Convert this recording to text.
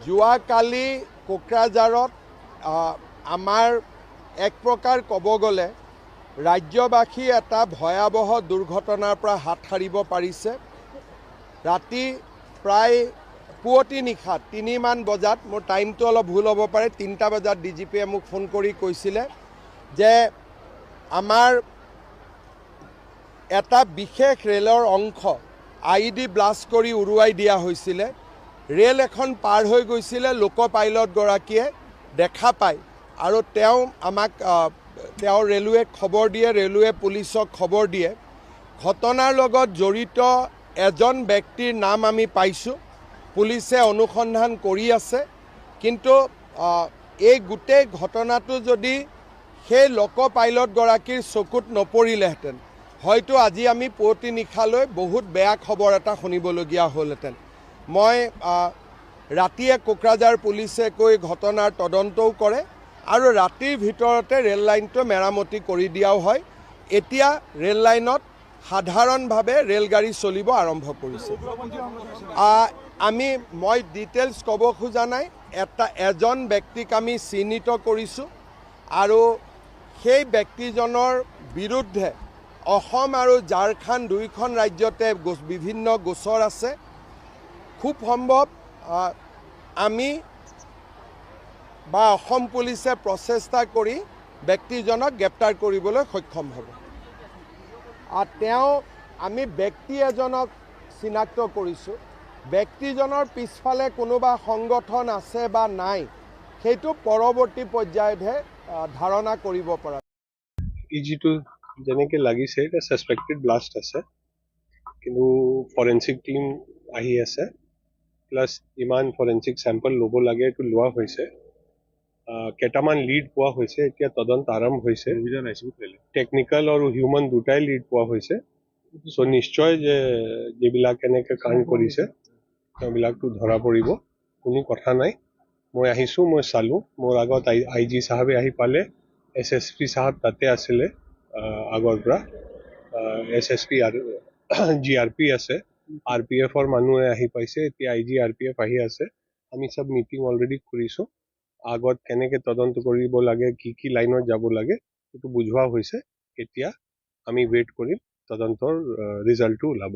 যোৱাকালি কোকৰাঝাৰত আমাৰ এক প্ৰকাৰ ক'ব গ'লে ৰাজ্যবাসী এটা ভয়াৱহ দুৰ্ঘটনাৰ পৰা হাত সাৰিব পাৰিছে। ৰাতি প্ৰায় পুৱতি নিশা 3মান বজাত, মোৰ টাইমটো অলপ ভুল হ'ব পাৰে, 3টা বজাত ডিজিপিয়ে মোক ফোন কৰি কৈছিলে যে আমাৰ এটা বিশেষ ৰেলৰ অংশ IED ব্লাষ্ট কৰি উৰুৱাই দিয়া হৈছিলে। ৰেল এখন পাৰ হৈ গৈছিলে, লোক পাইলটগৰাকীয়ে দেখা পায় আৰু তেওঁ আমাক ৰেলৱে খবৰ দিয়ে, ৰেলৱে পুলিচক খবৰ দিয়ে। ঘটনাৰ লগত জড়িত এজন ব্যক্তিৰ নাম আমি পাইছোঁ, পুলিচে অনুসন্ধান কৰি আছে। কিন্তু এই গোটেই ঘটনাটো যদি সেই লোক পাইলটগৰাকীৰ চকুত নপৰিলেহেঁতেন, হয়তো আজি আমি পুৱতি নিশালৈ বহুত বেয়া খবৰ এটা শুনিবলগীয়া হ'লহেঁতেন। মই ৰাতিয়ে কোকৰাঝাৰ পুলিচে গৈ ঘটনাৰ তদন্তও কৰে আৰু ৰাতিৰ ভিতৰতে ৰেল লাইনটো মেৰামতি কৰি দিয়াও হয়। এতিয়া ৰেল লাইনত সাধাৰণভাৱে ৰেলগাড়ী চলিব আৰম্ভ কৰিছে। মই ডিটেইলছ ক'ব খোজা নাই। এজন ব্যক্তিক আমি চিহ্নিত কৰিছোঁ আৰু সেই ব্যক্তিজনৰ বিৰুদ্ধে অসম আৰু ঝাৰখণ্ড দুয়োখন ৰাজ্যতে বিভিন্ন গোচৰ আছে। খুব সম্ভৱ আমি বা অসম পুলিচে প্ৰচেষ্টা কৰি ব্যক্তিজনক গ্ৰেপ্তাৰ কৰিবলৈ সক্ষম হ'ব। আমি ব্যক্তি এজনক চিনাক্ত কৰিছোঁ। ব্যক্তিজনৰ পিছফালে কোনোবা সংগঠন আছে বা নাই, সেইটো পৰৱৰ্তী পৰ্যায়তহে ধাৰণা কৰিব পৰা। যিটো যেনেকৈ লাগিছে এটা ছাছপেক্টেড ব্লাষ্ট আছে, কিন্তু ফৰেনচিক টিম আহি আছে, প্লাছ ইমান ফৰেনচিক চেম্পল ল'ব লাগে এইটো লোৱা হৈছে। কেইটামান লিড পোৱা হৈছে, এতিয়া তদন্ত আৰম্ভ হৈছে। টেকনিকেল আৰু হিউমেন দুটাই লিড পোৱা হৈছে। চ' নিশ্চয় যে যিবিলাক এনেকৈ কাম কৰিছে সেইবিলাকতো ধৰা পৰিব, কোনো কথা নাই। মই আহিছোঁ, মই চালোঁ, মোৰ আগত IG চাহাবে আহি পালে, SSP চাহাব তাতে আছিলে আগৰ পৰা, SSP আৰু GRP আছে, RPFৰ মানুহে আহি পাইছে, এতিয়া IG RPF আহি আছে। আমি চব মিটিং অলৰেডি কৰিছোঁ। আগত কেনেকৈ তদন্ত কৰিব লাগে, কি লাইনত যাব লাগে সেইটো বুজোৱা হৈছে। এতিয়া আমি ৱেইট কৰিম, তদন্তৰ ৰিজাল্টটো ওলাব।